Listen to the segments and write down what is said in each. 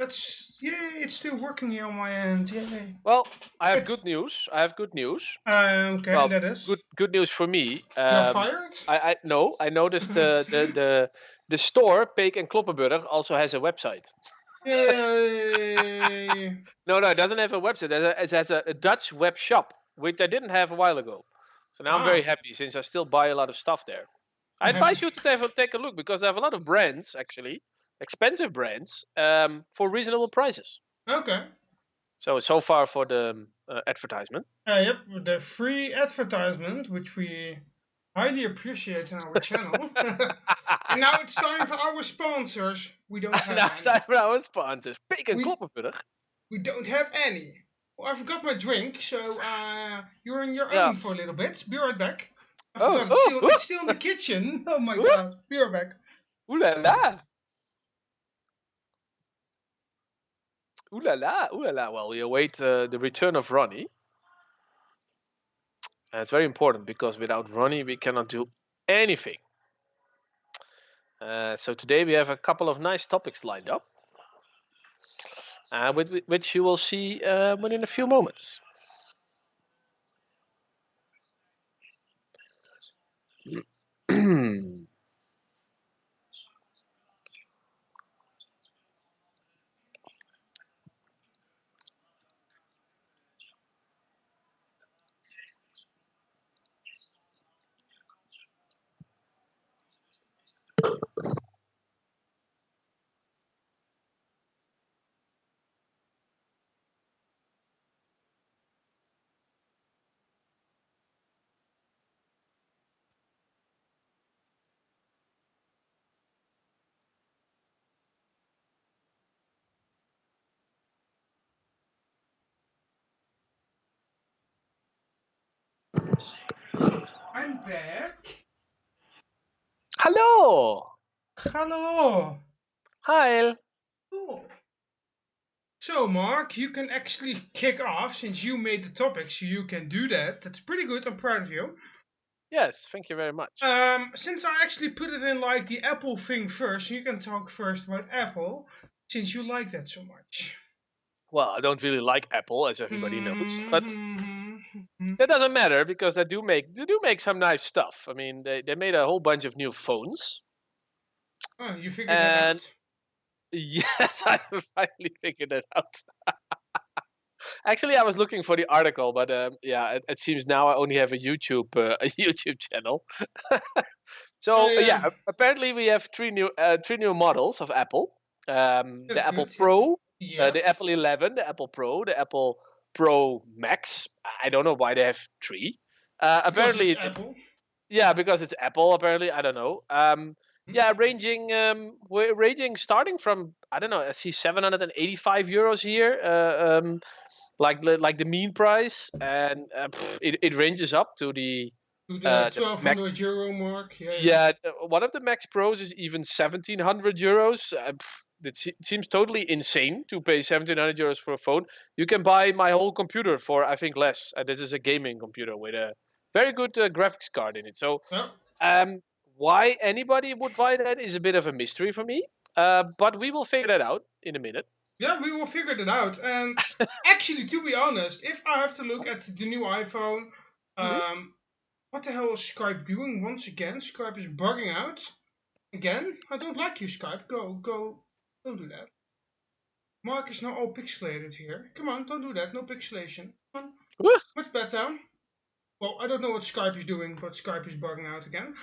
It's still working here on my end. Yay. Well, I have Good. good news. Okay, Well, that is. good news for me. You're fired? I no, I noticed the store Peek and Kloppenburg also has a website. Yay! No, it doesn't have a website. It has a Dutch web shop, which I didn't have a while ago. So now I'm very Ah, happy since I still buy a lot of stuff there. I I'm happy. advise you to take a look because they have a lot of brands, actually, expensive brands, for reasonable prices. Okay. So far for the advertisement. Yep, the free advertisement, which we highly appreciate in our channel. And now it's time for our sponsors. We don't have Now any. zijn we our sponsors. Peek en We Kloppenburg. we don't have any. Oh, I forgot my drink, so you're on your Yeah. own for a little bit. Be right back. I Oh, forgot oh, it's still in the kitchen. Oh my oh, god. Be right back. ooh la la. Ooh la la, ooh la la. Well, we await the return of Ronnie. It's very important because without Ronnie, we cannot do anything. So today we have a couple of nice topics lined up, which you will see within a few moments. I'm back. Hallo. Hello. Heil. Cool. So, Mark, you can actually kick off since you made the topic, so you can do that. That's pretty good. I'm proud of you. Yes, thank you very much. Since I actually put it in like the Apple thing first, you can talk first about Apple, since you like that so much. Well, I don't really like Apple, as everybody knows, but Mm-hmm. that doesn't matter because they do make some nice stuff. I mean, they made a whole bunch of new phones, Oh, you figured that and out? yes, I finally figured it out. Actually, I was looking for the article, but yeah, it seems now I only have a YouTube a YouTube channel. Oh So yeah, yeah, apparently we have three new models of Apple. that's The Apple good. Yes. Pro, the Yes. Apple 11, the Apple Pro, the Apple Pro Max. I don't know why they have three. Because it's Apparently, Apple. yeah, because it's Apple. Apparently, I don't know. Hmm? Yeah, ranging starting from I don't know. I see €785 here. Like the mean price, and it ranges up to To the the Max. €1,200 mark. Yeah, yeah. Yeah, one of the Max Pros is even €1,700. It seems totally insane to pay €1,700 for a phone. You can buy my whole computer for I think less. This is a gaming computer with a very good graphics card in it. So, Yeah. um, why anybody would buy that is a bit of a mystery for me. But we will figure that out in a minute. Yeah, we will figure it out. And actually, to be honest, if I have to look at the new iPhone, Hmm. what the hell is Skype doing once again? Skype is bugging out again. I don't like you, Skype. Go, don't do that. Mark is now all pixelated here. Come on, don't do that. No pixelation. Come on, much better. Well, I don't know what Skype is doing, but Skype is bugging out again.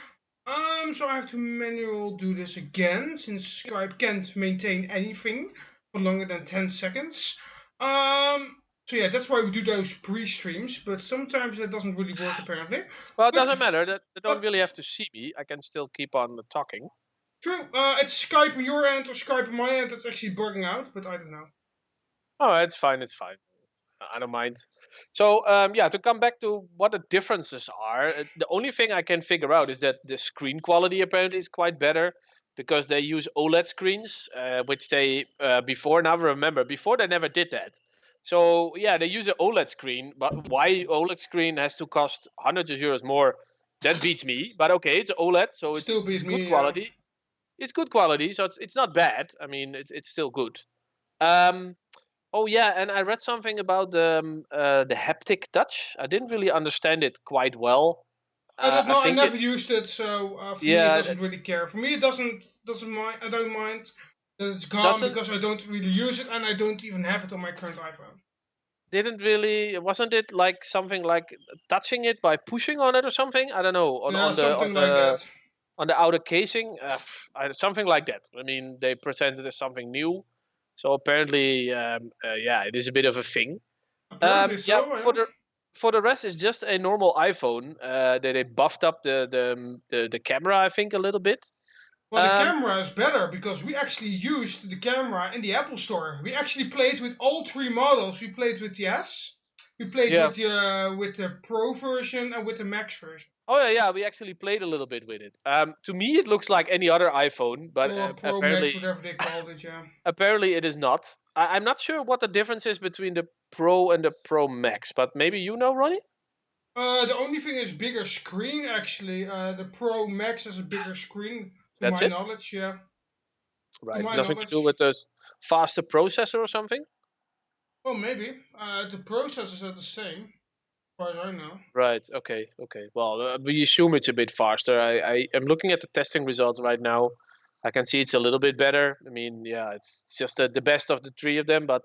So I have to manual do this again, since Skype can't maintain anything for longer than 10 seconds. So yeah, that's why we do those pre-streams, but sometimes that doesn't really work apparently. Well, it But, doesn't matter. They don't but really have to see me. I can still keep on talking. true, it's Skype on your end or Skype on my end that's actually bugging out, but I don't know. Oh, it's fine. It's fine. I don't mind. So yeah, to come back to what the differences are, the only thing I can figure out is that the screen quality apparently is quite better because they use OLED screens, which they before now remember before they never did that. So yeah, they use an OLED screen, but why OLED screen has to cost hundreds of euros more? That beats me. But okay, it's OLED, so Still it's beats good me, yeah. quality. It's good quality, so it's not bad. I mean, it's still good. Oh yeah, and I read something about the haptic touch. I didn't really understand it quite well. I don't I know. I think it, never used it, so for me it yeah, doesn't really care. For me it doesn't mind. I don't mind that it's gone doesn't because I don't really use it and I don't even have it on my current iPhone. didn't really wasn't it like something like touching it by pushing on it or something? I don't know on Yeah, on the on something like the that. on the outer casing, something like that. I mean, they present it as something new, so apparently, yeah, it is a bit of a thing. Apparently Yeah, so. Yeah. for the rest, it's just a normal iPhone. They buffed up the camera, I think, a little bit. Well, the Um, camera is better because we actually used the camera in the Apple Store. We actually played with all three models. We played with the S, we played yeah. with the Pro version, and with the Max version. Oh yeah, yeah. We actually played a little bit with it. To me, it looks like any other iPhone, but Or Pro Max, apparently, whatever they called it. Yeah. apparently it is not. I'm not sure what the difference is between the Pro and the Pro Max, but maybe you know, Ronnie. The only thing is bigger screen actually. The Pro Max has a bigger screen, to That's my it. knowledge. Yeah, to Right. my Nothing to do knowledge. with the faster processor or something. Well, maybe. The processors are the same, as far as I know. Right. Okay. Okay. Well, we assume it's a bit faster. I am looking at the testing results right now. I can see it's a little bit better. I mean, yeah, it's just the best of the three of them. But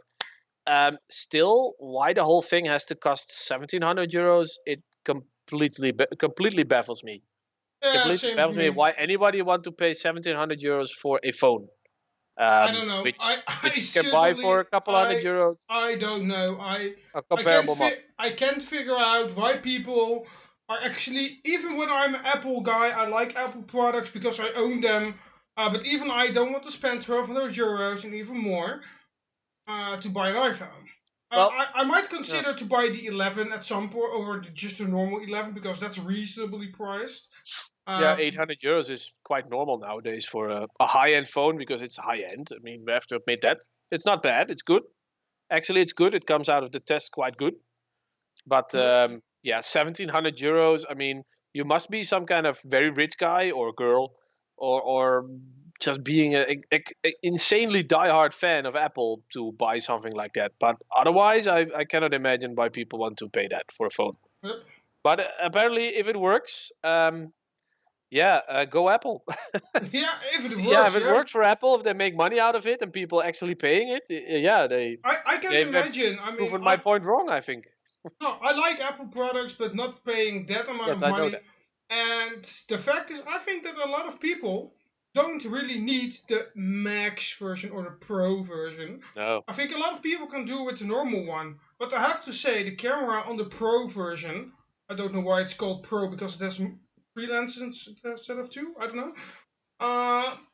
still, why the whole thing has to cost 1,700 euros? It completely baffles me. Yeah, Completely same for baffles me. me. Why anybody want to pay 1,700 euros for a phone, I don't know. I I which you can buy for certainly a couple hundred euros, I don't know. a comparable model. I can't figure out why people are actually, even when I'm an Apple guy, I like Apple products because I own them. But even I don't want to spend 1,200 euros and even more to buy an iPhone. Well, I might yeah. consider to buy the 11 at some point, or just a normal 11, because that's reasonably priced. Yeah, Uh, 800 euros is quite normal nowadays for a high-end phone because it's high-end. I mean, we have to admit that. It's not bad. It's good. Actually, it's good. It comes out of the test quite good. But yep. yeah, 1,700 euros. I mean, you must be some kind of very rich guy or girl, or just being a insanely diehard fan of Apple to buy something like that. But otherwise, I cannot imagine why people want to pay that for a phone. Yep. But apparently, if it works, yeah, go Apple. Yeah, if it Yeah, if works, it yeah. works for Apple, if they make money out of it and people actually paying it, yeah, I can't they've imagine. I mean, proven my point wrong, I think. no, I like Apple products, but not paying that amount Yes, of I know money. that. And the fact is, I think that a lot of people don't really need the Max version or the Pro version. No. I think a lot of people can do with the normal one. But I have to say, the camera on the Pro version, I don't know why it's called Pro, because it has three lenses instead of two. I don't know.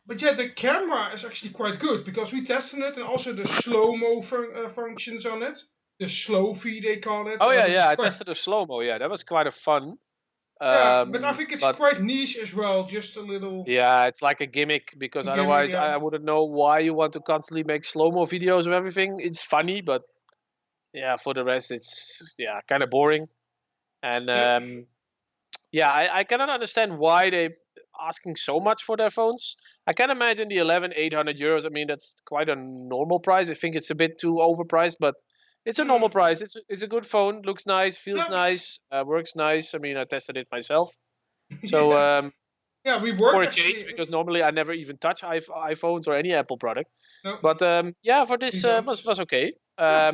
But yeah, the camera is actually quite good because we tested it, and also the slow-mo functions on it, the slow V they call it, Oh yeah, which is yeah. I quite, tested the slow mo. Yeah, that was quite a fun. yeah. But I think it's But quite niche as well, just a little yeah, it's like a gimmick because gimmick. otherwise Yeah, I wouldn't know why you want to constantly make slow mo videos of everything. It's funny, but yeah, for the rest, it's yeah kind of boring. And yep. yeah, I cannot understand why they asking so much for their phones. I can imagine the 11 800 euros. I mean, that's quite a normal price. I think it's a bit too overpriced, but it's a normal Mm, price. It's a good phone. Looks nice, feels yeah, nice, works nice. I mean, I tested it myself. So yeah, yeah. We for worked a change, actually. because normally I never even touch iPhones or any Apple product. No, But yeah, for we this don't. was okay. Yeah,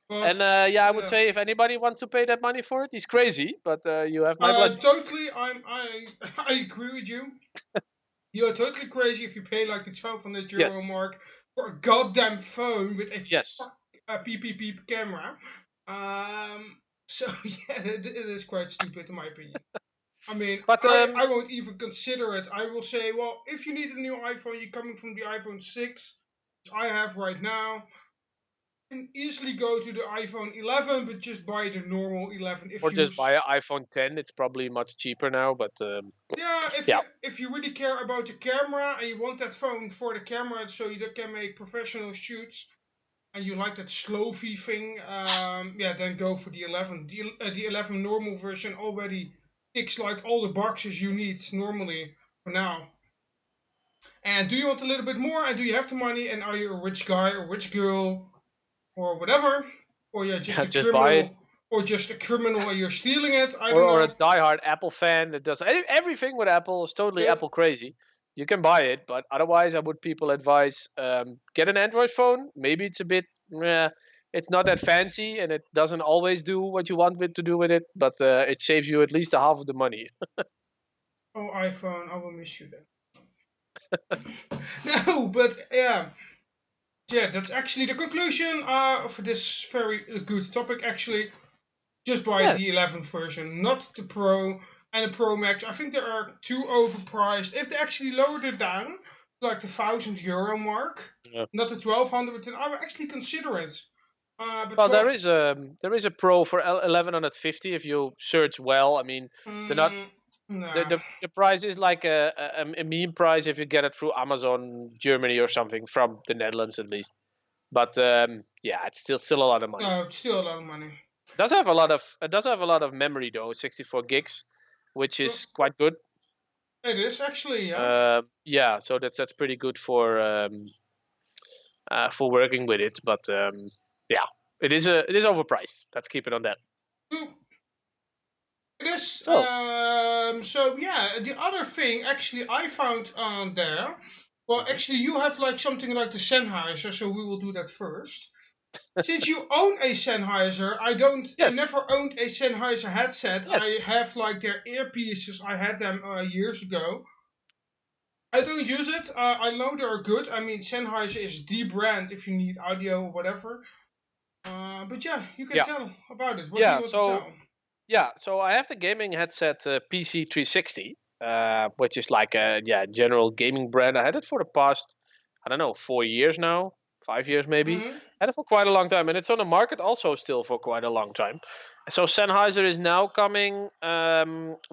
but And yeah, I would yeah. say if anybody wants to pay that money for it, he's crazy. But you have my blessing. Totally. I agree with you. You're totally crazy if you pay like the 1,200 euro Yes, mark for a goddamn phone with yes. a PPP camera. So yeah, it is quite stupid in my opinion. I mean, But I won't even consider it. I will say, well, if you need a new iPhone, you're coming from the iPhone 6, which I have right now, you can easily go to the iPhone 11, but just buy the normal 11 if or you just buy an iPhone 10. It's probably much cheaper now. But yeah, yeah, if you really care about the camera and you want that phone for the camera so you can make professional shoots and you like that slow V thing, yeah, then go for the 11. The 11 normal version already ticks like all the boxes you need normally for now. And do you want a little bit more? And do you have the money? And are you a rich guy or rich girl or whatever? Or you're just Yeah, a just buy it. criminal, or just a criminal and you're stealing it? I don't Or a know. diehard Apple fan that does everything with Apple is totally It, Apple crazy. You can buy it, but otherwise, I would people advise get an Android phone. Maybe it's a bit, it's not that fancy and it doesn't always do what you want it to do with it, but it saves you at least a half of the money. oh, iPhone, I will miss you then. No, but yeah, that's actually the conclusion for this very good topic. Actually, just buy Yes. the 11th version, not the Pro and the Pro Max. I think they are too overpriced. If they actually lowered it down, like the €1,000 mark, Yeah. not the 1,200, then I would actually consider it. But Well, 12, there is a Pro for 1150 if you search well. I mean, they're not nah. the price is like a meme price if you get it through Amazon Germany or something, from the Netherlands at least. But yeah, it's still a lot of money. No, it's still a lot of money. It does have a lot of memory though, 64 gigs, which Well, is quite good. it is actually, yeah. Yeah, so that's pretty good for working with it. But yeah, it is overpriced. Let's keep it on that. Ooh, it is. So So yeah, the other thing actually I found on there. Well, mhm. actually, you have like something like the Sennheiser, so we will do that first. Since you own a Sennheiser, I don't. I Yes, never owned a Sennheiser headset. I yes, have like their earpieces. I had them years ago. I don't use it. I know they're good. I mean, Sennheiser is the brand if you need audio or whatever. But yeah, you can yeah, tell about it. What do you yeah. want to tell? So I have the gaming headset PC 360, which is like a general gaming brand. I had it for the past, I don't know, 4 years now, 5 years maybe. Hmm. Had it for quite a long time, and it's on the market also still for quite a long time. So Sennheiser is now coming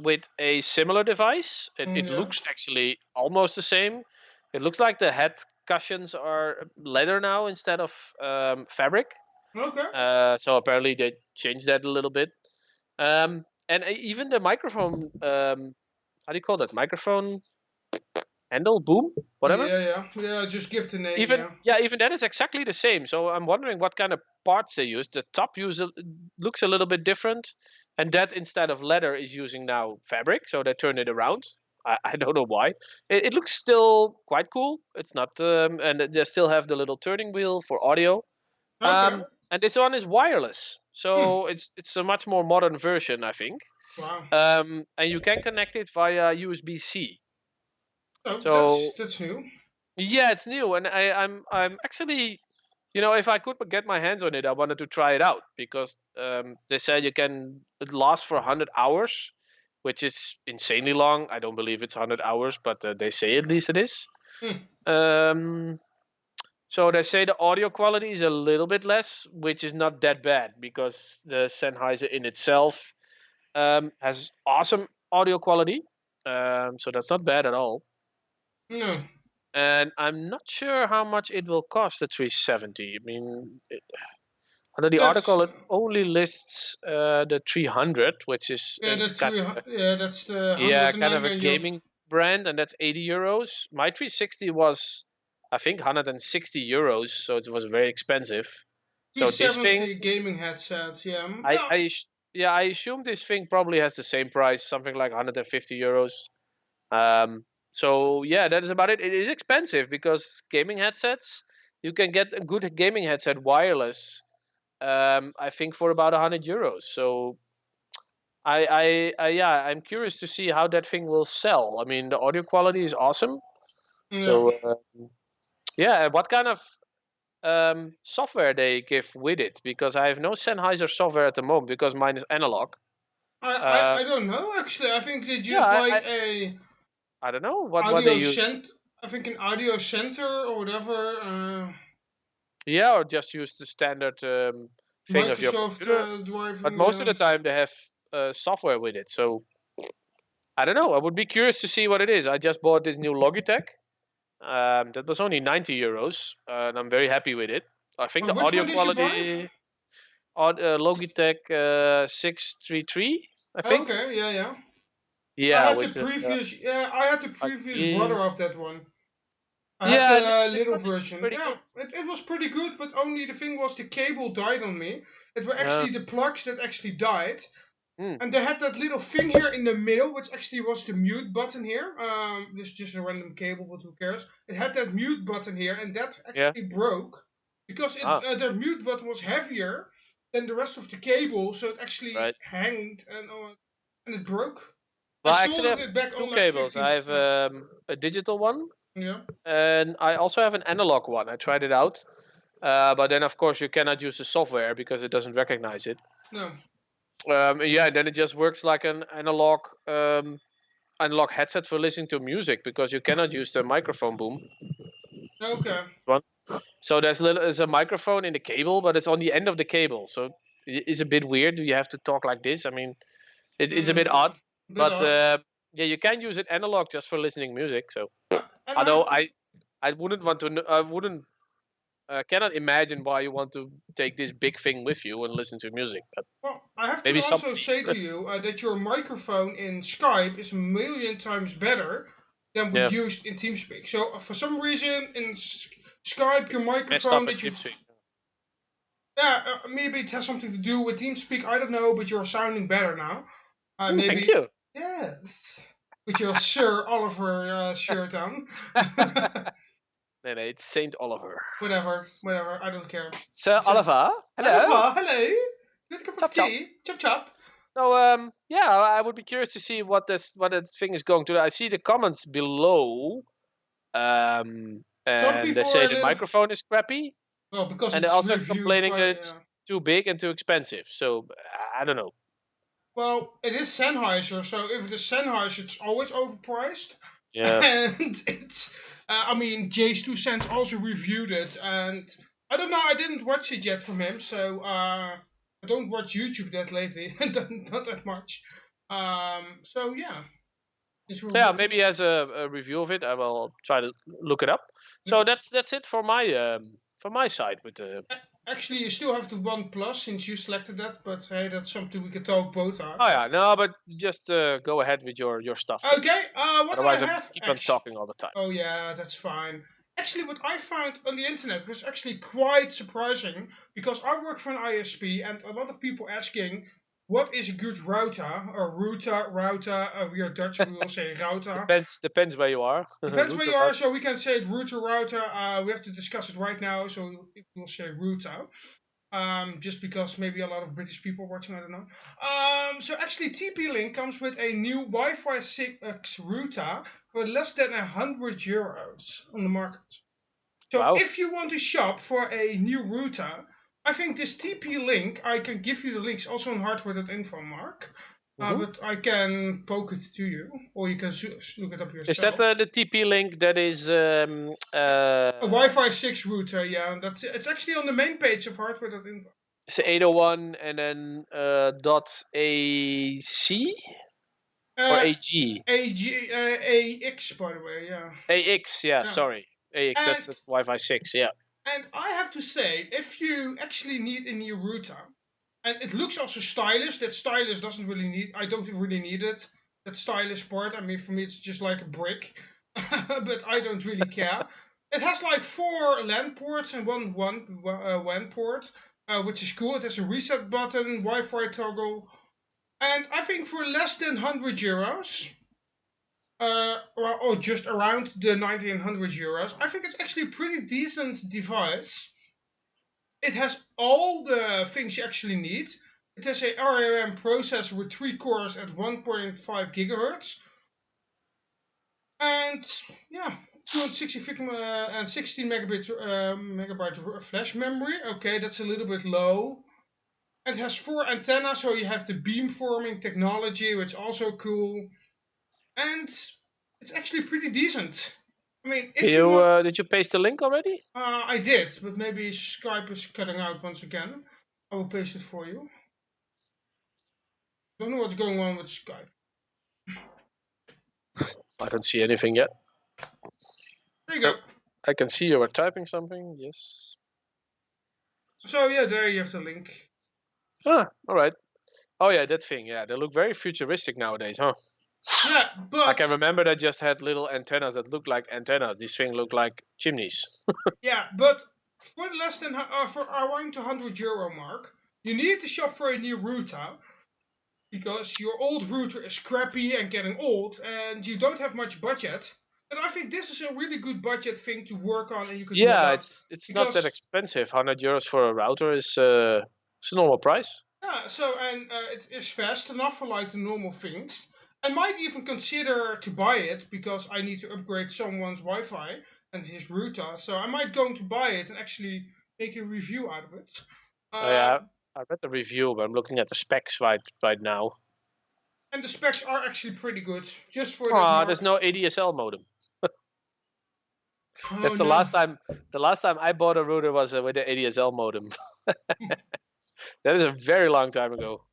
with a similar device. It Yeah. looks actually almost the same. It looks like the head cushions are leather now instead of fabric. Okay. So apparently they changed that a little bit. And even the microphone, how do you call that? Microphone handle, boom, whatever. Yeah. Just give the name. Even Yeah. even that is exactly the same. So I'm wondering what kind of parts they use. The top looks a little bit different, and that instead of leather is using now fabric. So they turn it around. I don't know why. It looks still quite cool. It's not, and they still have the little turning wheel for audio. Okay. And this one is wireless, Hmm. so it's a much more modern version, I think. Wow. And you can connect it via USB-C. So So that's new. yeah, it's new, and I'm actually, if I could get my hands on it, I wanted to try it out because they said it lasts for 100 hours, which is insanely long. I don't believe it's 100 hours, but they say at least it is. Hmm. Um, so they say the audio quality is a little bit less, which is not that bad because the Sennheiser in itself has awesome audio quality. So that's not bad at all. No. And I'm not sure how much it will cost, the 370. I mean, under the That's article, it only lists the 300, which is yeah. That's three. Yeah. That's the yeah, kind of a 199 euros. gaming brand, and that's 80 euros. My 360 was, I think, 160 euros, so it was very expensive. So this thing, 370 gaming headsets. Yeah. I, Yeah. I, yeah, I assume this thing probably has the same price, something like 150 euros. So yeah, that is about it. It is expensive because gaming headsets, you can get a good gaming headset wireless. I think for about 100 euros. So yeah, I'm curious to see how that thing will sell. I mean, the audio quality is awesome. Yeah. So yeah, and what kind of software they give with it? Because I have no Sennheiser software at the moment because mine is analog. I Uh, don't know actually. I think they yeah, just like a I don't know what they audio use. cent. I think an audio center or whatever. Yeah, or just use the standard thing of your Microsoft computer. But driving. most of the time they have software with it. So I don't know. I would be curious to see what it is. I just bought this new Logitech. That was only 90 euros, and I'm very happy with it. I think the Which audio one did you buy? quality on Logitech 633, I think. Okay, yeah. I Yeah, had the with previous. Yeah, I had the previous RGB. brother of that one. I had Yeah, the this little one is version. pretty Yeah, good. it was pretty good, but only the thing was the cable died on me. It were actually the plugs that actually died. Mm, And they had that little thing here in the middle, which actually was the mute button here. This is just a random cable, but who cares? It had that mute button here, and that yeah. actually broke because Ah, the mute button was heavier than the rest of the cable, so it actually right. hanged and it broke. I Well, I actually sold have it back two on like cables. 15. I have a digital one, Yeah. and I also have an analog one. I tried it out, but then of course you cannot use the software because it doesn't recognize it. No. Yeah, then it just works like an analog headset for listening to music because you cannot use the microphone boom. Okay. One. So there's a microphone in the cable, but it's on the end of the cable. So it's a bit weird. You have to talk like this. I mean, it's a bit Mm, odd, bit but odd. yeah, you can use it analog just for listening music. So And I although have, I wouldn't want to, I wouldn't cannot imagine why you want to take this big thing with you and listen to music. But well, I have to maybe some. also say to you that your microphone in Skype is a million times better than we Yeah, used in TeamSpeak. So for some reason in Skype, your messed up microphone in that you, TeamSpeak. yeah, maybe it has something to do with TeamSpeak. I don't know, but you're sounding better now. Ooh, thank Maybe, you. yes, with your Sir Oliver shirt on. No, no, it's Saint Oliver. Whatever. I don't care. Sir It's a Oliver, hello. Oliver. Hello. Good cup of Chop chop. tea. Chop chop. So yeah, I would be curious to see what that thing is going to. I see the comments below, Some and they people are say a the little. microphone is crappy, Well, because and they're it's also reviewed complaining that quite. it's too big and too expensive. So I don't know. Well, it is Sennheiser, so if it is Sennheiser, it's always overpriced. Yeah, And it's, I mean, Jay's 2 cents also reviewed it, and I don't know, I didn't watch it yet from him, so I don't watch YouTube that lately, not that much. So yeah, this will yeah. be. Maybe as a review of it, I will try to look it up. So that's it for my side with the. Actually, you still have the OnePlus since you selected that, but hey, that's something we can talk both out. Oh yeah, no, but just go ahead with your stuff first. Okay, what I Otherwise, I have keep on actually. talking all the time. Oh yeah, that's fine. Actually, what I found on the internet was actually quite surprising because I work for an ISP and a lot of people asking what is a good router. We are Dutch, we will say router. Depends where you are. Depends where Router you are, route. so we can say it router. We have to discuss it right now, so we'll say router. Just because maybe a lot of British people are watching, I don't know. So actually, TP-Link comes with a new Wi-Fi 6 router for less than €100 on the market. So Wow. if you want to shop for a new router, I think this TP-Link, I can give you the links also on hardware.info, Mark. Hmm. But I can poke it to you, or you can look it up Is that yourself. the TP-Link that is A Wi-Fi 6 router, yeah. It's actually on the main page of hardware.info. it's 801 and then dot AC or Uh, AG? AX, by the way, yeah. AX, yeah, Yeah. sorry. AX, And that's Wi-Fi 6, yeah. I have to say, if you actually need a new router, and it looks also stylish, that stylish doesn't really need, I don't really need it. That stylish part, I mean, for me, it's just like a brick, but I don't really care. It has like 4 LAN ports and one WAN port, which is cool. It has a reset button, Wi-Fi toggle, and I think for less than €100, or just around the €1,900, I think it's actually a pretty decent device. It has all the things you actually need. It has a RAM processor with 3 cores at 1.5 gigahertz, and yeah, 260 and 16 megabyte flash memory. Okay, that's a little bit low. It has 4 antennas, so you have the beamforming technology, which is also cool. And it's actually pretty decent. I mean, if you want, Did you paste the link already? I did, but maybe Skype is cutting out once again. I will paste it for you. Don't know what's going on with Skype. I don't see anything yet. There you go. Oh, I can see you were typing something. Yes. So yeah, there you have the link. Ah, all right. Oh yeah, that thing. Yeah, they look very futuristic nowadays, huh? Yeah, I but can remember they just had little antennas that looked like antennas. This thing looked like chimneys. for less than for around the €100 mark, you need to shop for a new router because your old router is crappy and getting old, and you don't have much budget. And I think this is a really good budget thing to work on, and you could mod Yeah, up it's not that because expensive. €100 for a router is a normal price. it is fast enough for like the normal things. I might even consider to buy it because I need to upgrade someone's Wi-Fi and his router. So I might going to buy it and actually make a review out of it. Uh, Yeah, I read the review, but I'm looking at the specs right now. and the specs are actually pretty good, just for that Ah, mark. there's no ADSL modem. Oh That's the no. last time. The last time I bought a router was with the ADSL modem. That is a very long time ago.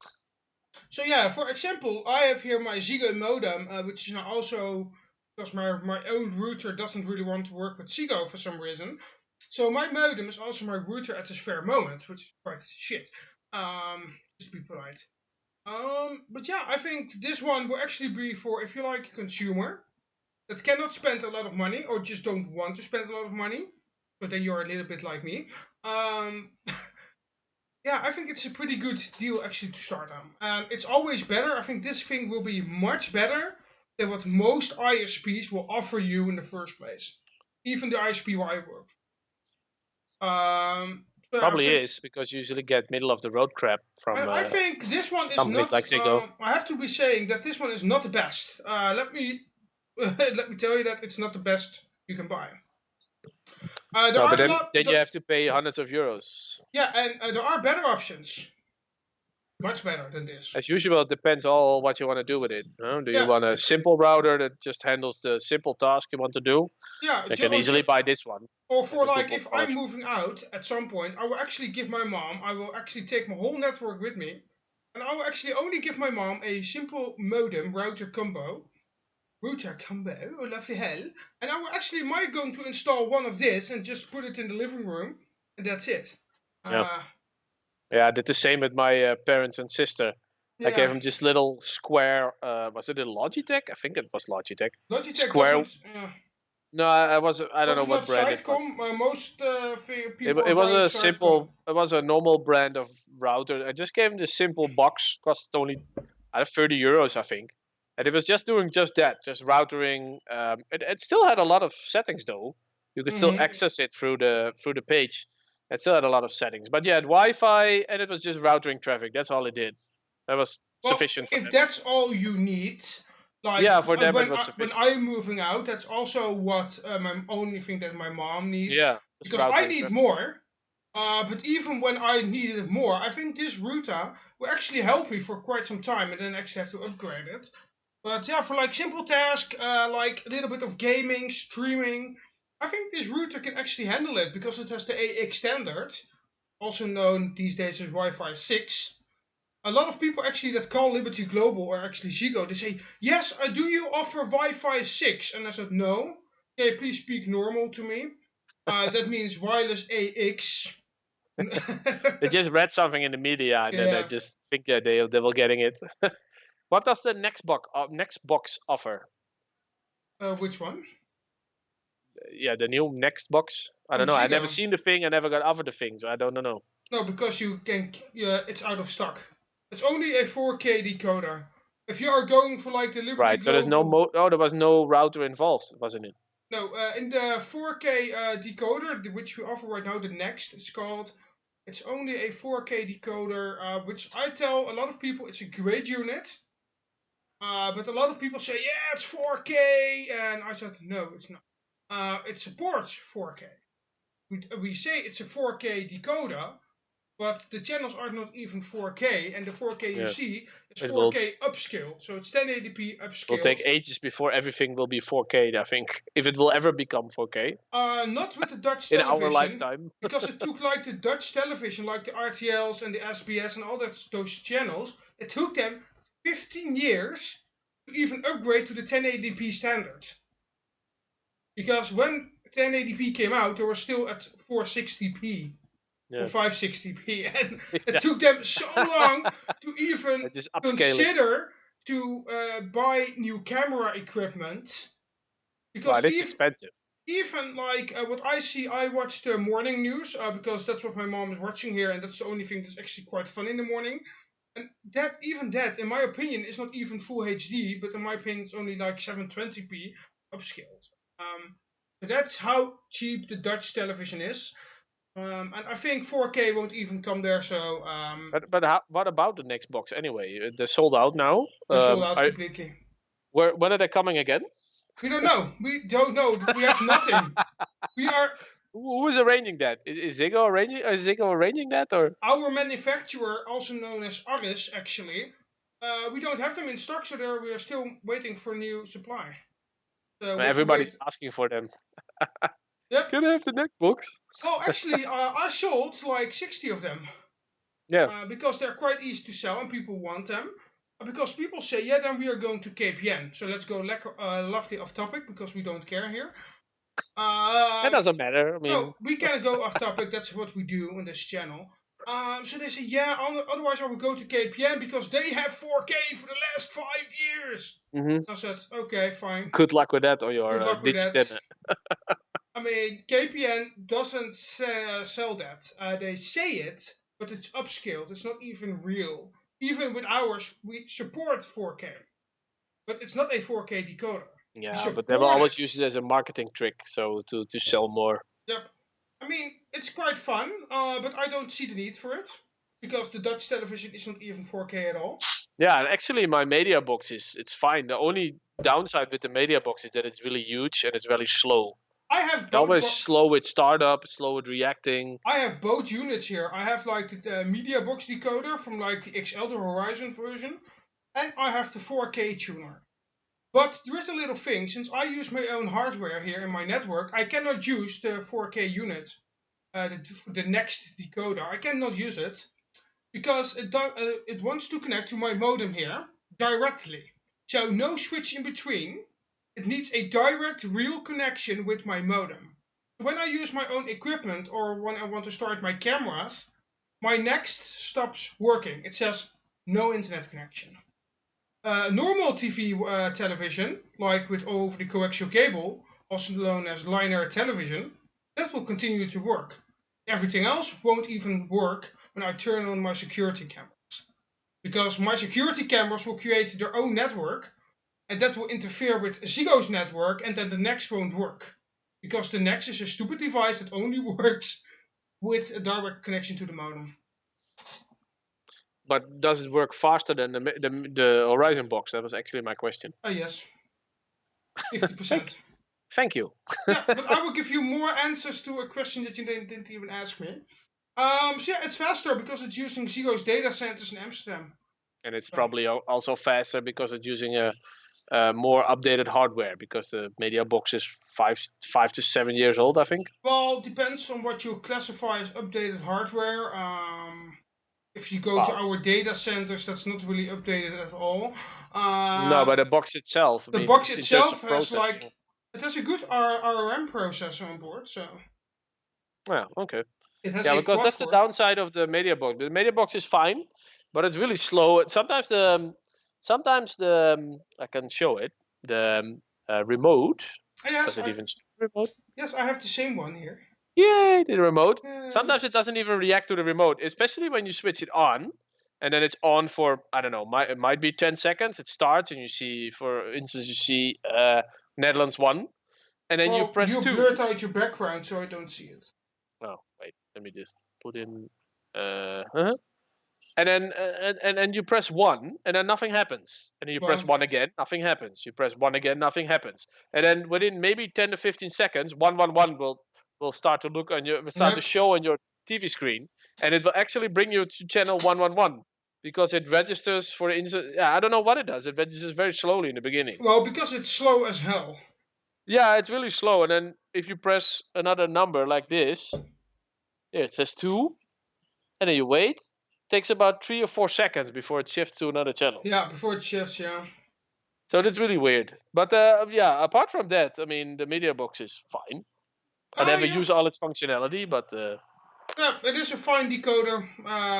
So yeah, for example, I have here my Zigo modem, which is now also because my own router doesn't really want to work with Zigo for some reason. So my modem is also my router at this fair moment, which is quite shit. Just to be polite. But yeah, I think this one will actually be for if you're like a consumer that cannot spend a lot of money or just don't want to spend a lot of money. But then you're a little bit like me. Um, yeah, I think it's a pretty good deal actually to start on. And it's always better. I think this thing will be much better than what most ISPs will offer you in the first place. Even the ISP where I work. So I Probably think is because you usually get middle of the road crap from I think this one is companies not. like Ziggo. I have to be saying that this one is not the best. Let me let me tell you that it's not the best you can buy. There No, are but a then lot. then you have to pay hundreds of euros. Yeah, and there are better options, much better than this. As usual, it depends all what you want to do with it. Do you Yeah, want a simple router that just handles the simple task you want to do? yeah. You can easily buy this one. Or Has for a good like if I'm quality. moving out at some point, I will actually give my mom. I will actually take my whole network with me, and I will actually only give my mom a simple modem router combo. Oh lovely hell! And I will actually might going to install one of this and just put it in the living room, and that's it. Yeah, Uh, yeah. I did the same with my parents and sister. I gave yeah. them just little square. Was it a Logitech? I think it was Logitech. Logitech Square. doesn't. No, I was. I don't Was know it not what brand it Sitecom? was. Most people are It was buying a Sitecom. simple. It was a normal brand of router. I just gave him this simple box. Cost only, €30, I think. And it was just doing just that, just routering. It still had a lot of settings though. You could still Mm-hmm. access it through the page. It still had a lot of settings, but yeah, it had Wi-Fi and it was just routering traffic. That's all it did. That was Well, sufficient for if them. that's all you need, like Yeah, for them it when was when sufficient. I'm moving out, that's also what my only thing that my mom needs Yeah, just because I routering need traffic. more. But even when I needed more, I think this router will actually help me for quite some time, and then actually have to upgrade it. But yeah, for like simple tasks, like a little bit of gaming, streaming, I think this router can actually handle it because it has the AX standard, also known these days as Wi-Fi 6. A lot of people actually that call Liberty Global or actually Zigo, they say, yes, do you offer Wi-Fi 6? And I said, no. Okay, please speak normal to me. That means wireless AX. They just read something in the media and then they Yeah. just think that they will getting it. What does the next box offer? Which one? Yeah, the new next box. I don't From know. I never Zigo. seen the thing. I never got offered the thing, so I don't know. No, because you can. Yeah, it's out of stock. It's only a 4K decoder. If you are going for like the Liberty Right. So there's no Global, Oh, there was no router involved, wasn't it? no, in the 4K decoder, which we offer right now, the Next, it's called. It's only a 4K decoder, which I tell a lot of people it's a great unit. But a lot of people say, yeah, it's 4K, and I said, no, it's not. It supports 4K. We say it's a 4K decoder, but the channels are not even 4K, and the 4K you Yeah. see is It will 4K upscale, so it's 1080p will upscaled. take ages before everything will be 4K. I think if it will ever become 4K Not with the Dutch in our television, lifetime. because it took like the Dutch television, like the RTLs and the SBS and all those channels, it took them 15 years to even upgrade to the 1080p standard. Because when 1080p came out, they were still at 460p or Yeah. 560p, and it Yeah. took them so long to even Just upscale it. consider to buy new camera equipment Well, because it's expensive. even like what I see, I watch the morning news because that's what my mom is watching here, and that's the only thing that's actually quite fun in the morning. And that, in my opinion, is not even full HD, but in my opinion, it's only like 720p upscaled. So that's how cheap the Dutch television is. And I think 4K won't even come there. So But what about the next box anyway? They're sold out now. they're sold out completely. When are they coming again? We don't know. We don't know. We have nothing. We are Who is arranging that? Is Ziggo arranging? Is Ziggo arranging that, or our manufacturer, also known as Aris, actually. We don't have them in stock, so we are still waiting for new supply. So we have to everybody's wait. asking for them? Yep. Can I have the next box? Well, actually, I sold like 60 of them Yeah. because they're quite easy to sell and people want them. Because people say, yeah, then we are going to KPN. So let's go lovely off topic because we don't care here. It doesn't matter. I mean, No, we can go off topic. That's what we do on this channel. So they say, yeah, otherwise I will go to KPN because they have 4K for the last 5 years. I said, okay, fine. Good luck with that, or Good your luck with that. Digiten. I mean, KPN doesn't sell that. They say it, but it's upscaled. It's not even real. Even with ours, we support 4K, but it's not a 4K decoder. Yeah, but they will always use it as a marketing trick, so to sell more. Yep. I mean, it's quite fun, but I don't see the need for it because the Dutch television is not even 4K at all. Yeah, and actually my media box it's fine. The only downside with the media box is that it's really huge and it's very slow. I have always slow with startup, slow with reacting. I have both units here. I have like the media box decoder from like the XL, the Horizon version, and I have the 4K tuner. But there is a little thing, since I use my own hardware here in my network, I cannot use the 4K unit, the next decoder. I cannot use it because it wants to connect to my modem here directly. So no switch in between. It needs a direct real connection with my modem. When I use my own equipment or when I want to start my cameras, my next stops working. It says no internet connection. Normal TV television, like with over the coaxial cable, also known as linear television, that will continue to work. Everything else won't even work when I turn on my security cameras. Because my security cameras will create their own network, and that will interfere with Ziggo's network, and then the next won't work. Because the next is a stupid device that only works with a direct connection to the modem. But does it work faster than the Horizon box? That was actually my question. Yes. 50%. Thank you. Yeah, but I will give you more answers to a question that you didn't even ask me. So yeah, it's faster because it's using Ziggo's data centers in Amsterdam. And it's probably also faster because it's using a more updated hardware, because the media box is 5 to 7 years old, I think. Well, depends on what you classify as updated hardware. If you go to our data centers, that's not really updated at all. No, but the box itself. The box itself has like it has a good RRM processor on board, so. Yeah, okay. Yeah, because that's the downside of the media box. The media box is fine, but it's really slow. Sometimes the I can show it, the remote. Yes, does it even remote? Yes, I have the same one here. Yay, the remote. Sometimes it doesn't even react to the remote, especially when you switch it on, and then it's on for, I don't know, it might be 10 seconds. It starts, and you see, for instance, you see Netherlands 1, and then you press 2. You blurred out your background, so I don't see it. Oh, wait, let me just put in. And then and you press 1, and then nothing happens. And then you press 1 again, nothing happens. You press 1 again, nothing happens. And then within maybe 10 to 15 seconds, 111 will start to look on your to show on your TV screen, and it will actually bring you to channel 111 because it registers for instance. Yeah, I don't know what it does. It registers very slowly in the beginning. Well, because it's slow as hell. Yeah, it's really slow. And then if you press another number like this, it says 2, and then you wait. It takes about 3 or 4 seconds before it shifts to another channel. Yeah, before it shifts, yeah. So that's really weird. But yeah, apart from that, I mean, the media box is fine. I never use all its functionality, but yeah, it is a fine decoder.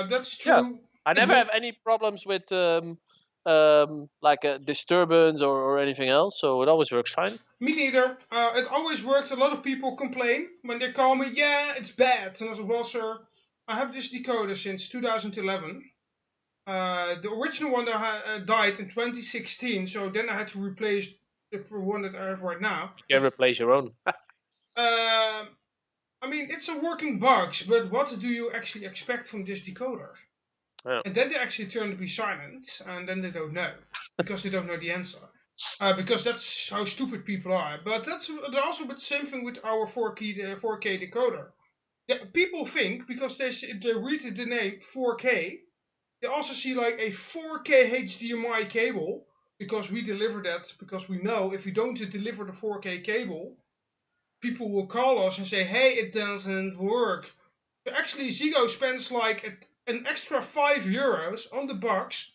That's true. Yeah, I never have any problems with like a disturbance or anything else. So it always works fine. Me neither. It always works. A lot of people complain when they call me, yeah, it's bad. And I said, well, sir, I have this decoder since 2011. The original one that died in 2016, so then I had to replace the one that I have right now. You can replace your own. I mean, it's a working box, but what do you actually expect from this decoder? Yeah. And then they actually turn to be silent, and then they don't know because they don't know the answer. Because that's how stupid people are. But that's also the same thing with our 4K decoder. Yeah, people think because they read the name 4K, they also see like a 4K HDMI cable because we deliver that because we know if we don't deliver the 4K cable, people will call us and say, hey, it doesn't work. So actually, Ziggo spends like an extra €5 on the box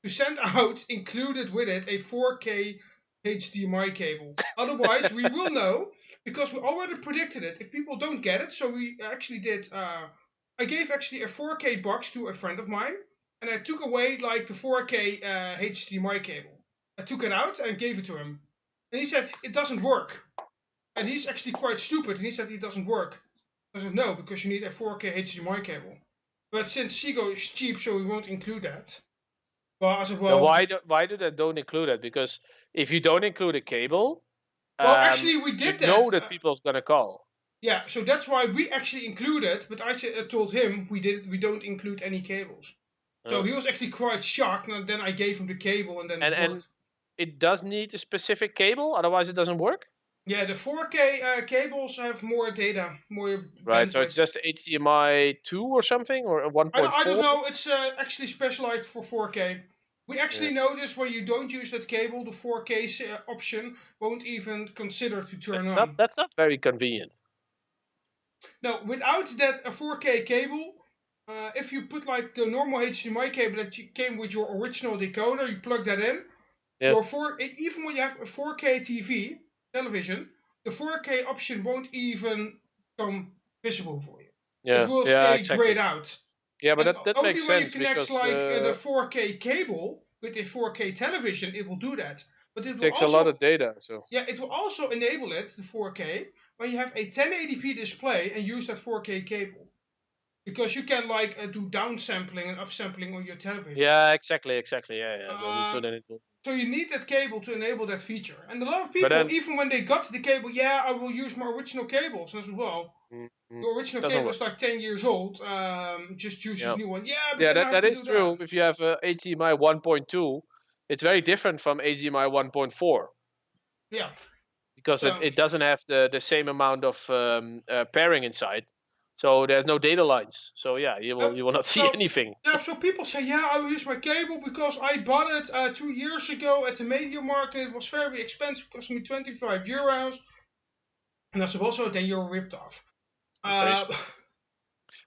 to send out, included with it, a 4K HDMI cable. Otherwise, we will know because we already predicted it. If people don't get it, so we actually did. I gave actually a 4K box to a friend of mine, and I took away like the 4K HDMI cable. I took it out and gave it to him, and he said it doesn't work. And he's actually quite stupid, and he said it doesn't work. I said no, because you need a 4K HDMI cable. But since Seago is cheap, so we won't include that. Well, I said, Now, well, why do they don't include it? Because if you don't include a cable, actually we you did know that. that people's gonna call. Yeah, so that's why we actually include it. But I told him we don't include any cables. So he was actually quite shocked, and then I gave him the cable, and then it And worked. it does need a specific cable, otherwise it doesn't work. Yeah, the 4K cables have more data, more Right. So it's bandwidth. just HDMI 2 or something, or a I don't 1.4. know. It's actually specialized for 4K. We actually noticed when you don't use that cable, the 4K option won't even consider to turn on. That's not very convenient. No, without that 4K cable, if you put like the normal HDMI cable that came with your original decoder, you plug that in. Yeah. Even when you have a 4K television, the 4K option won't even come visible for you. Yeah. It will Yeah. stay Exactly. grayed out. Yeah, but And that only makes when you sense connect because like the 4K cable with a 4K television, it will do that. But it takes a lot of data. So it will also enable it, the 4K, when you have a 1080p display and use that 4K cable. Because you can like do downsampling and upsampling on your television. yeah, exactly. Yeah. So then it will. So you need that cable to enable that feature. And a lot of But people, then even when they got the cable, yeah, I will use my original cables as well. The original doesn't cable work. is like 10 years old. Just use this new one. Yeah, but Yeah, then I have that to is do true. that. If you have a HDMI 1.2, it's very different from HDMI 1.4 Yeah. because So, it doesn't have the same amount of pairing inside. So there's no data lines. So yeah, you will not see anything. Yeah, so people say, yeah, I will use my cable because I bought it 2 years ago at the Media Market. It was very expensive, cost me €25. And I said, well, so then you're ripped off. Very smart.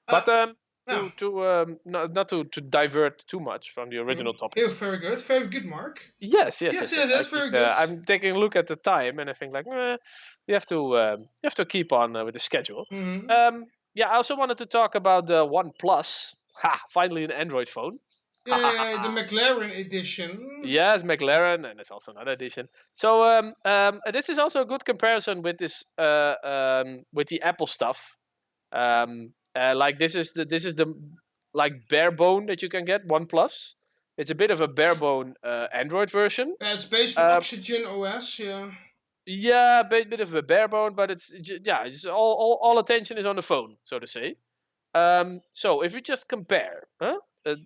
But not to divert too much from the original topic. Yeah, very good, Mark. Yes. That's very good. I'm taking a look at the time, and I think like you have to keep on with the schedule. Yeah, I also wanted to talk about the OnePlus. Ha! Finally, an Android phone. Yeah, the McLaren edition. Yes, McLaren, and it's also another edition. So this is also a good comparison with this with the Apple stuff. Like this is the like bare bone that you can get OnePlus. It's a bit of a bare bone Android version. It's based on Oxygen OS. Yeah. Yeah, bit of a bare bone, but it's all attention is on the phone, so to say. So if you just compare, if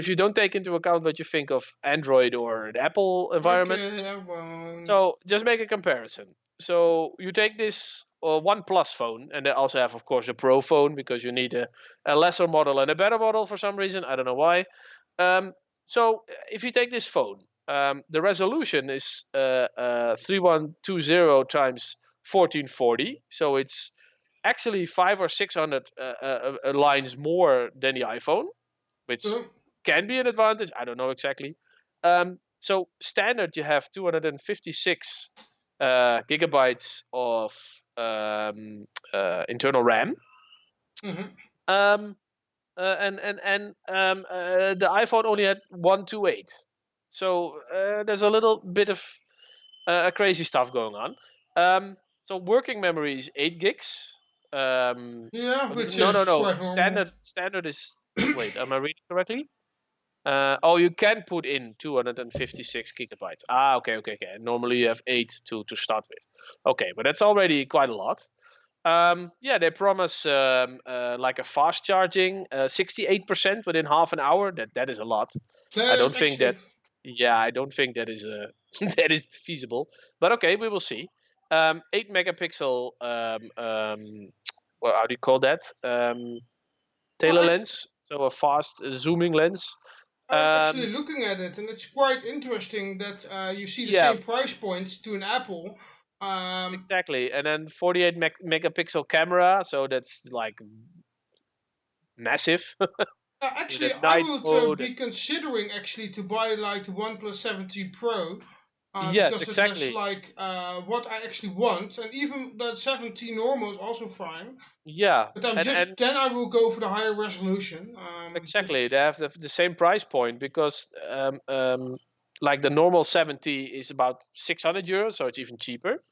you don't take into account what you think of Android or the Apple environment, so just make a comparison. So you take this OnePlus phone, and they also have, of course, a Pro phone because you need a lesser model and a better model for some reason. I don't know why. So if you take this phone, the resolution is 3120 times 1440, so it's actually 500 or 600 lines more than the iPhone, which can be an advantage. I don't know exactly. So standard, you have 256 gigabytes of internal RAM. the iPhone only had 128. So there's a little bit of crazy stuff going on. So working memory is 8 gigs. Yeah, which No, no, is no. quite normal. Standard is. Wait, am I reading correctly? Oh, you can put in 256 gigabytes. Ah, okay, okay, okay. Normally you have 8 to start with. Okay, but that's already quite a lot. Yeah, they promise like a fast charging, 68% within half an hour. That is a lot. I That don't is think actually that. Yeah, I don't think that is that is feasible. But okay, we will see. 8 megapixel. Well, how do you call that? well. Lens. So a fast zooming lens. I'm actually Um, looking at it, and it's quite interesting that you see the yeah, same price points to an Apple. exactly. And then 48 megapixel camera. So that's like massive with a Actually, I night would mode. be considering actually to buy like the OnePlus 17 Pro, Yes, because it has exactly. like what I actually want, and even the 17 normal is also fine. Yeah, But I'm just and then I will go for the higher resolution. Just exactly they have the same price point because like the normal 70 is about 600 euros, so it's even cheaper.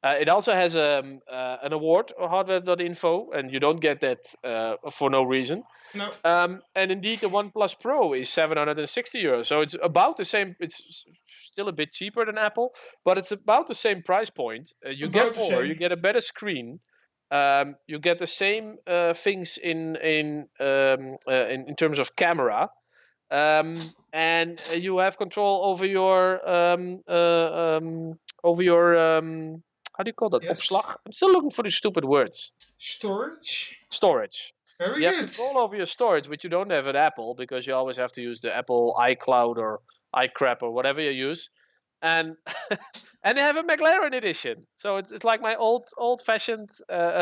It also has an award or hardware.info, and you don't get that for no reason. no, And indeed, the OnePlus Pro is 760 euros, so it's about the same. It's still a bit cheaper than Apple, but it's about the same price point. You about get the more, you same. get a better screen. You get the same things in terms of camera, and you have control over your how do you call that? Yes, Opslag. I'm still looking for the stupid words. storage. Storage. Very You have good. control over your storage, which you don't have at Apple because you always have to use the Apple iCloud or iCrap or whatever you use. And and they have a McLaren edition, so it's like my old fashioned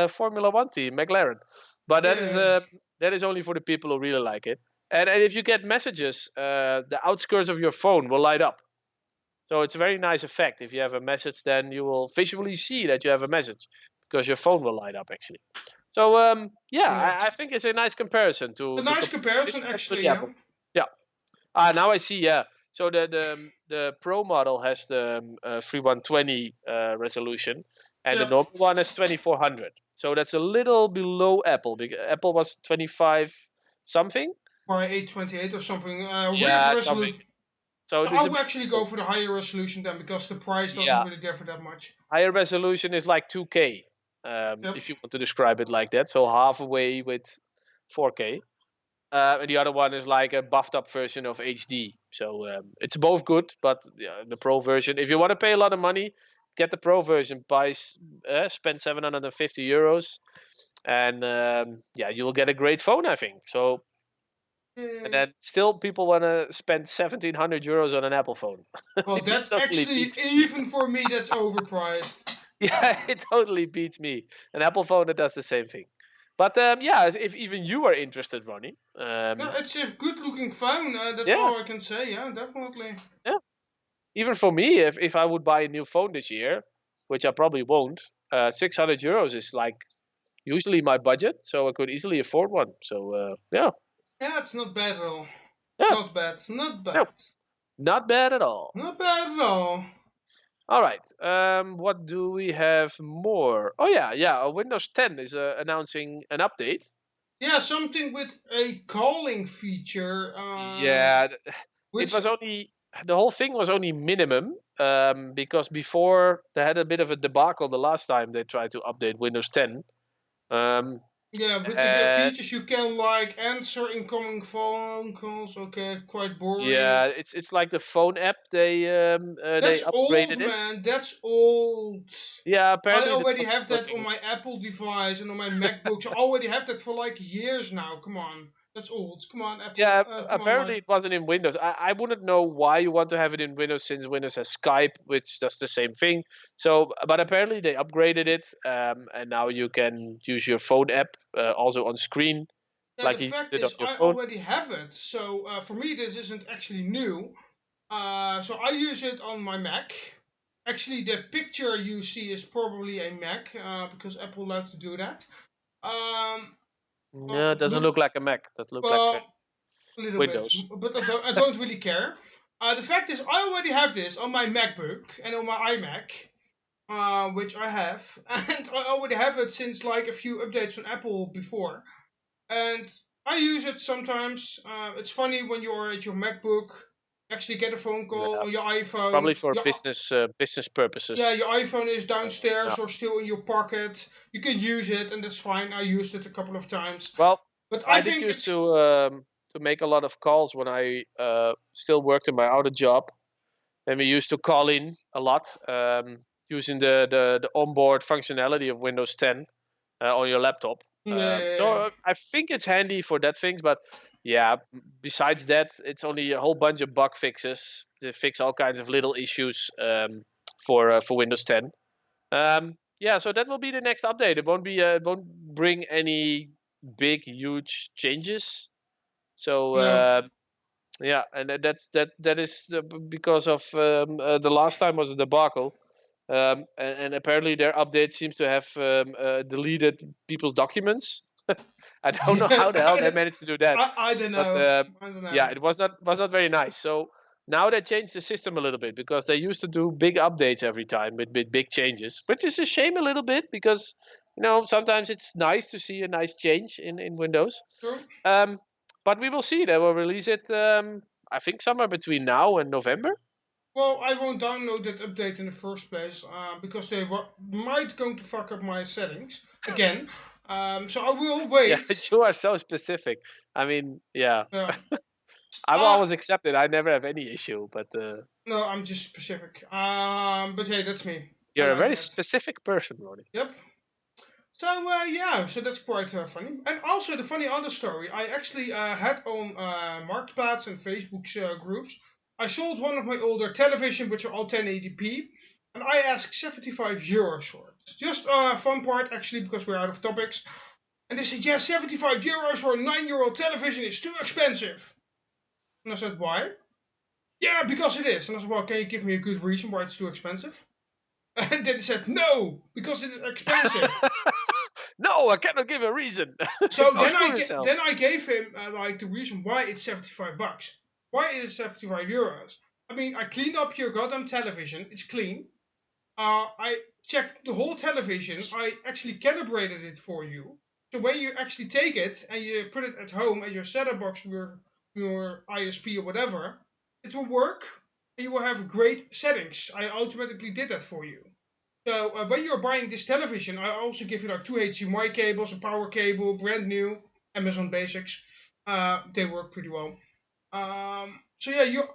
Formula One team, McLaren. But Yeah. that is only for the people who really like it. And if you get messages, the outskirts of your phone will light up. So it's a very nice effect. If you have a message, then you will visually see that you have a message because your phone will light up actually. So yeah, Yeah. I think it's a nice comparison A to nice compare this comparison, one to actually. the Yeah. Apple. Yeah. Ah, now I see. Yeah. So the Pro model has the 3120 resolution, and the Yeah. normal one is 2400. So that's a little below Apple. Because Apple was 25 something. By 828 or something. With Yeah, something. resolution. So I there's a would bit actually go below. for the higher resolution then because the price doesn't Yeah, really differ that much. higher resolution is like 2K, Yep. if you want to describe it like that. So halfway with 4K. And the other one is like a buffed up version of HD. So it's both good, but yeah, the Pro version, if you want to pay a lot of money, get the Pro version. Spend 750 euros, and yeah, you will get a great phone, I think. So, and Hmm. then still people want to spend 1700 euros on an Apple phone. Well, it that's totally actually, beats me. even for me, that's overpriced. Yeah, it totally beats me. An Apple phone that does the same thing. But yeah, if even you are interested, Ronnie, Yeah, it's a good looking phone. That's yeah, all I can say. Yeah, definitely. yeah. Even for me, if I would buy a new phone this year, which I probably won't, 600 euros is like usually my budget, so I could easily afford one. So yeah, Yeah, it's not bad at all. yeah, Not bad. Not no, bad. not bad at all. Not bad at all. All right, what do we have more? Oh yeah, yeah. Windows 10 is announcing an update. Yeah, something with a calling feature, Yeah, it which was only the whole thing was only minimum because before they had a bit of a debacle the last time they tried to update Windows 10. Um, yeah, with the and features you can like answer incoming phone calls. Okay, quite boring. yeah, it's like the phone app they That's old, upgraded it. man. That's old. Yeah, I apparently that already was have that on working. my Apple device and on my MacBooks. I already have that for like years now. Come on. That's old. Come on, Apple. Yeah, Come on, apparently it wasn't in Windows. I wouldn't know why you want to have it in Windows since Windows has Skype, which does the same thing. So, but apparently they upgraded it, and now you can use your phone app also on screen, Yeah, the like you use fact it on is, your I phone. already have it. So for me, this isn't actually new. So I use it on my Mac. Actually, the picture you see is probably a Mac because Apple likes to do that. Um, No, it doesn't look like a Mac. It does look like well, a little bit, Windows. but I don't really care. The fact is, I already have this on my MacBook and on my iMac, which I have, and I already have it since like a few updates on Apple before, and I use it sometimes. It's funny when you're at your MacBook, actually get a phone call Yeah, on your it's iPhone. probably for business Yeah, purposes. your iPhone is Yeah. downstairs or still in your pocket. You can use it, and that's fine. I used it a couple of times, Well, but I I did think used it's to make a lot of calls when I still worked in my other job, and we used to call in a lot using the onboard functionality of Windows 10 on your laptop. So yeah, I think it's handy for that things, but yeah, besides that, it's only a whole bunch of bug fixes. They fix all kinds of little issues for Windows 10. Yeah, so that will be the next update. It won't bring any big huge changes. So no, yeah, and that is because of the last time was a debacle. And apparently their update seems to have deleted people's documents. I don't know how the hell they managed to do that, I don't but know. I don't yeah, know. it was not very nice. So now they changed the system a little bit because they used to do big updates every time with big changes, which is a shame a little bit because sometimes it's nice to see a nice change in Windows. True. Um, but we will see. They will release it. I think somewhere between now and November. Well, I won't download that update in the first place because they might going to fuck up my settings again. So I will Yeah, wait. you are so specific. I mean, yeah, Yeah. I will Uh, always accept it. I never have any issue, but no, I'm just specific. But hey, that's me. I you're a like very that. specific person, Ronnie. Yep. So yeah, so that's quite funny. And also the funny other story, I actually had on Marktplaats and Facebook's groups, I sold one of my older television, which are all 1080p, and I asked 75 euros for it. Just a fun part actually, because we're out of topics. And they said, yeah, 75 euros for a 9-year-old television is too expensive. And I said, why? Yeah, because it is. And I said, well, can you give me a good reason why it's too expensive? And then they said, no, because it is expensive. No, I cannot give a reason. So Go screw yourself. then I gave him like the reason why it's 75 bucks. Why is it 75 euros? I mean, I cleaned up your goddamn television. It's clean. I checked the whole television. I actually calibrated it for you. So when you actually take it and you put it at home at your setup box, your ISP or whatever, it will work. And you will have great settings. I automatically did that for you. So when you're buying this television, I also give you like two HDMI cables, a power cable, brand new, Amazon Basics. They work pretty well. So yeah, you're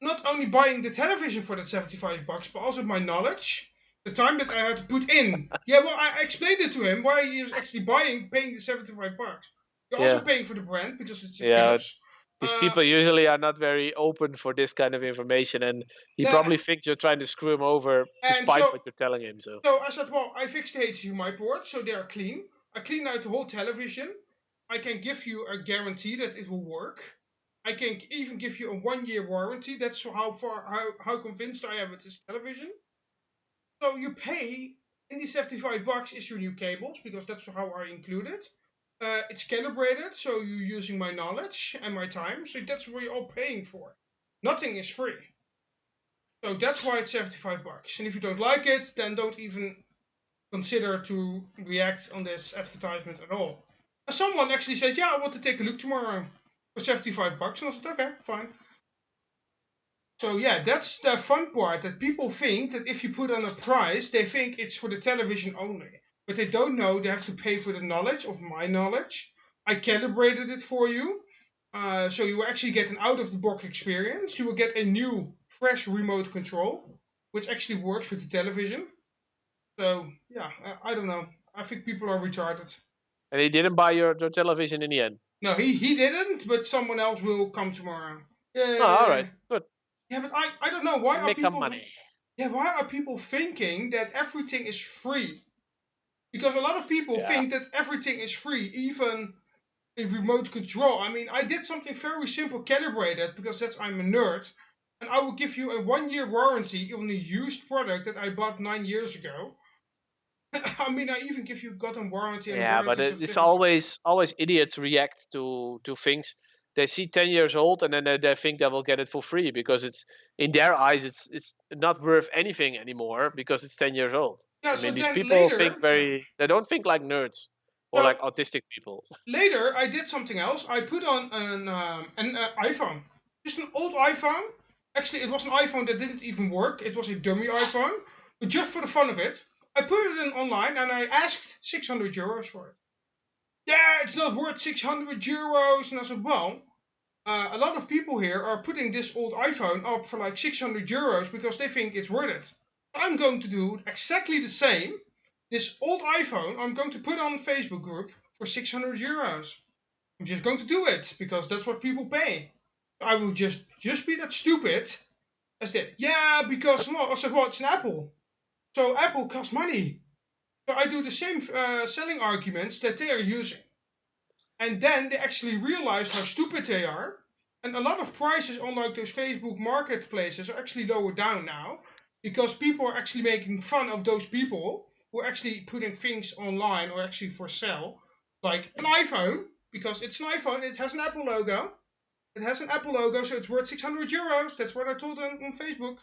not only buying the television for that 75 bucks, but also my knowledge, the time that I had to put in. Yeah, well, I explained it to him why he is actually paying the 75 bucks. You're also Yeah, paying for the brand because it's a yeah. Philips. These Uh, people usually are not very open for this kind of information, and he nah, probably thinks you're trying to screw him over and despite so what you're telling him. So So I said, well, I fixed the HDMI ports, so they are clean. I cleaned out the whole television. I can give you a guarantee that it will work. I can even give you a 1-year warranty. That's how convinced I am with this television. So you pay in the 75 bucks is your new cables because that's how I include it. It's calibrated, so you're using my knowledge and my time. So that's what you're all paying for. Nothing is free. So that's why it's 75 bucks. And if you don't like it, then don't even consider to react on this advertisement at all. And someone actually said, yeah, I want to take a look tomorrow for 75 bucks. And I said, okay, fine. So yeah, that's the fun part, that people think that if you put on a price, they think it's for the television only. But they don't know they have to pay for the knowledge of my knowledge. I calibrated it for you. So you will actually get an out-of-the-box experience. You will get a new, fresh remote control, which actually works with the television. So yeah, I don't know. I think people are retarded. and he didn't buy your television in the end. No, he didn't, but someone else will come tomorrow. Oh, all right, Yeah, good. yeah, but I don't know why You are make some people money. yeah why are people thinking that everything is free? Because a lot of people Yeah. think that everything is free, even a remote control. I mean, I did something very simple, calibrated, because I'm a nerd, and I will give you a 1-year warranty on a used product that I bought 9 years ago. I mean, I even give you goddamn warranty and a Yeah, but warranty it's certificate. always idiots react to things. They see 10 years old and then they think they will get it for free because it's in their eyes it's not worth anything anymore because it's 10 years old. Yeah, I so mean, these then people later, think they don't think like nerds or so like autistic people. later I did something else. I put on an iPhone, just an old iPhone. Actually, it was an iPhone that didn't even work. It was a dummy iPhone, but just for the fun of it, I put it in online and I asked 600 euros for it. Yeah, it's not worth 600 euros. And I said, well, a lot of people here are putting this old iPhone up for like 600 euros because they think it's worth it. I'm going to do exactly the same. This old iPhone, I'm going to put on a Facebook group for 600 euros. I'm just going to do it because that's what people pay. I will just be that stupid as that. Yeah, because well, I said, well, it's an Apple, so Apple costs money. So I do the same selling arguments that they are using. And then they actually realize how stupid they are. And a lot of prices on like those Facebook marketplaces are actually lower down now because people are actually making fun of those people who are actually putting things online or actually for sale, like an iPhone, because it's an iPhone, it has an Apple logo. It has an Apple logo, so it's worth 600 euros. That's what I told them on Facebook.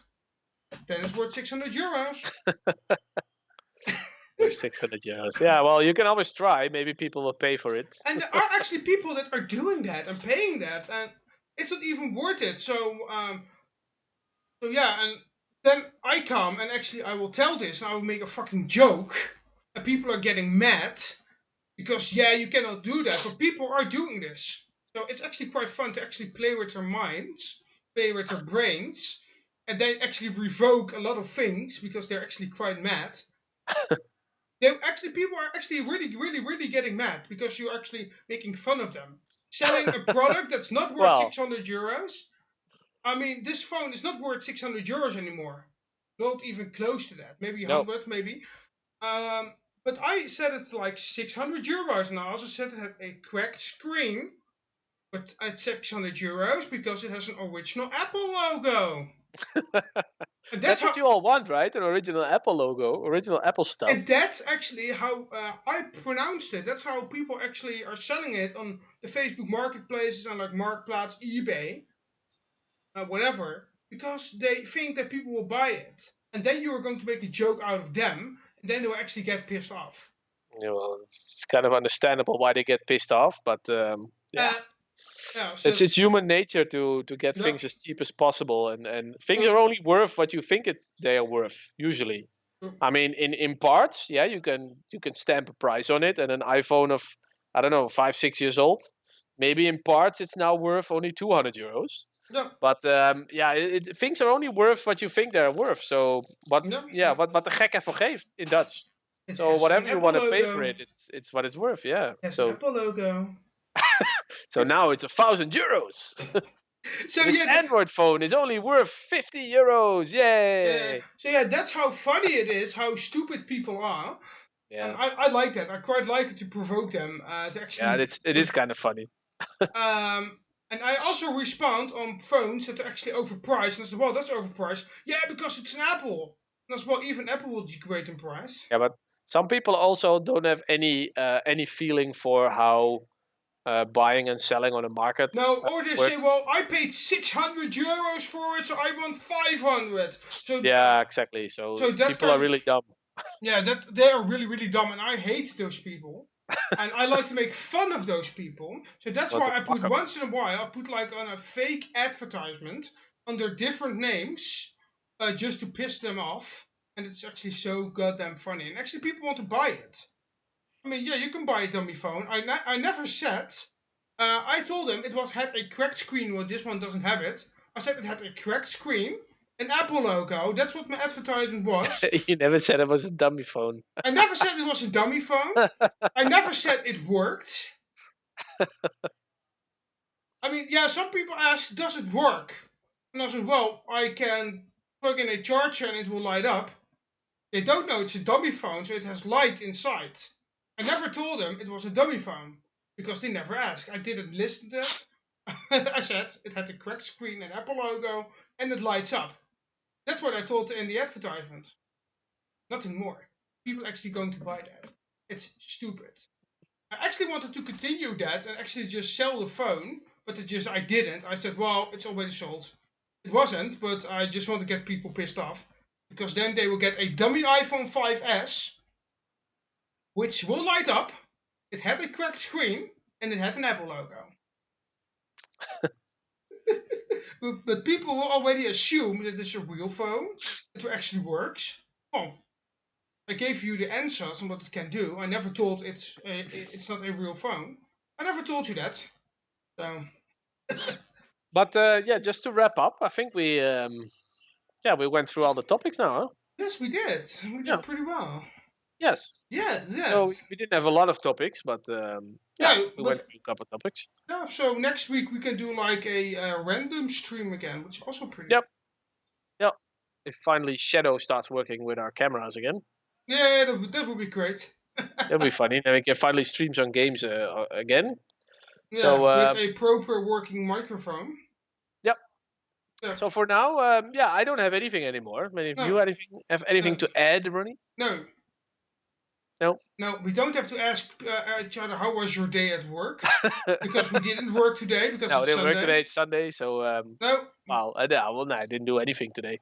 Then it's worth 600 euros. Or 600 euros. Yeah, well, you can always try. Maybe people will pay for it. And there are actually people that are doing that and paying that, and it's not even worth it. So yeah, and then I come and actually I will tell this and I will make a fucking joke, and people are getting mad because yeah, you cannot do that, but people are doing this. So it's actually quite fun to actually play with their minds, play with their brains, and they actually revoke a lot of things because they're actually quite mad. They actually people are actually really getting mad because you're actually making fun of them, selling a product that's not worth Well, 600 euros. I mean, this phone is not worth 600 euros anymore. Not even close to that. Maybe no. 100, maybe. But I said it's like 600 euros, and I also said it had a cracked screen, but at 600 euros because it has an original Apple logo. And that's That's how. what you all want, right? An original Apple logo, original Apple stuff. And that's actually how I pronounced it. That's how people actually are selling it on the Facebook marketplaces and like Marktplaats, eBay, whatever, because they think that people will buy it. And then you are going to make a joke out of them, and then they will actually get pissed off. Well, it's kind of understandable why they get pissed off, but yeah. Yeah, so It's human nature to get no, things as cheap as possible, and things no, are only worth what you think they are worth usually. no, I mean, in parts, yeah, you can stamp a price on it, and an iPhone of I don't know 5 6 years old, maybe in parts it's now worth only 200 euros. no, But yeah, things are only worth what you think they're worth. So what? no, Yeah, no. what de gek ervoor geeft in Dutch. It So has an whatever you Apple want to pay for logo. it, it's what it's worth. Yeah. It has an Apple logo. So now it's 1,000 euros. So This yeah, Android phone is only worth 50 euros. yeah. Yay! So yeah, that's how funny it is. How stupid people are. And Yeah, I like that. I quite like it to provoke them to yeah, actually. it is kind of funny. And I also respond on phones that are actually overpriced. And I said, well, that's overpriced. Yeah, because it's an Apple. And I said, well, even Apple will degrade in price. Yeah, but some people also don't have any feeling for how buying and selling on a market No, or they say, works. well, I paid 600 euros for it, so I want 500. Yeah, exactly. So So that people are kind of really dumb. yeah, that they are really dumb, and I hate those people. And I like to make fun of those people. So that's Want to why I fuck put 'em. once in a while I put like on a fake advertisement under different names, just to piss them off. And it's actually so goddamn funny. And actually, people want to buy it. I mean, yeah, you can buy a dummy phone. I never said. I told them it had a cracked screen. Well, this one doesn't have it. I said it had a cracked screen, an Apple logo. That's what my advertisement was. You never said it was a dummy phone. I never said it was a dummy phone. I never said it worked. I mean, yeah, some people ask, does it work? And I said, well, I can plug in a charger and it will light up. They don't know it's a dummy phone, so it has light inside. I never told them it was a dummy phone because they never asked. I didn't listen to it. I said it had a cracked screen and Apple logo and it lights up. That's what I told in the advertisement. Nothing more. people actually going to buy that? It's stupid. I actually wanted to continue that and actually just sell the phone, but I didn't. I said, well, it's already sold. It wasn't, but I just want to get people pissed off because then they will get a dummy iPhone 5S, which will light up. It had a cracked screen and it had an Apple logo. but people will already assume that it's a real phone. It actually works. Well, I gave you the answers on what it can do. I never told it's not a real phone. I never told you that. So. But yeah, just to wrap up, I think we went through all the topics now. Huh? Yes, we did. We did pretty well. Yes. Yes. So we didn't have a lot of topics, but we went through a couple of topics. Yeah. So next week we can do like a random stream again, which is also pretty. Yep. Yep. If finally Shadow starts working with our cameras again. Yeah, that would be great. That'll be funny. Then we can finally stream some games again. Yeah, so, with a proper working microphone. Yep. Yeah. So for now, I don't have anything anymore. Maybe you have anything to add, Ronny? No. No. No, we don't have to ask each other how was your day at work because we didn't work today because no, it's didn't Sunday. work today. It's Sunday, so no. Well, I didn't do anything today.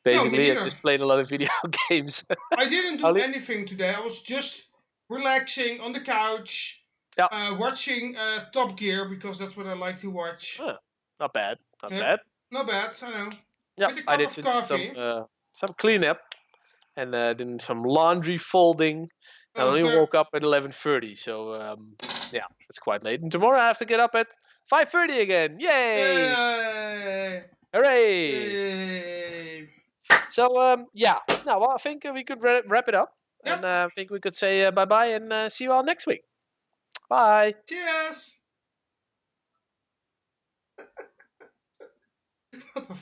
Basically, I just played a lot of video games. I didn't do anything today. I was just relaxing on the couch, watching Top Gear because that's what I like to watch. Not bad. Not bad. Not bad. I know. Yeah, with a cup of coffee. Some cleanup and then some laundry folding. I only woke up at 11:30, so it's quite late. And tomorrow I have to get up at 5:30 again. Yay! Hooray! Yay! So well, I think we could wrap it up, and I think we could say bye bye and see you all next week. Bye. Cheers. What the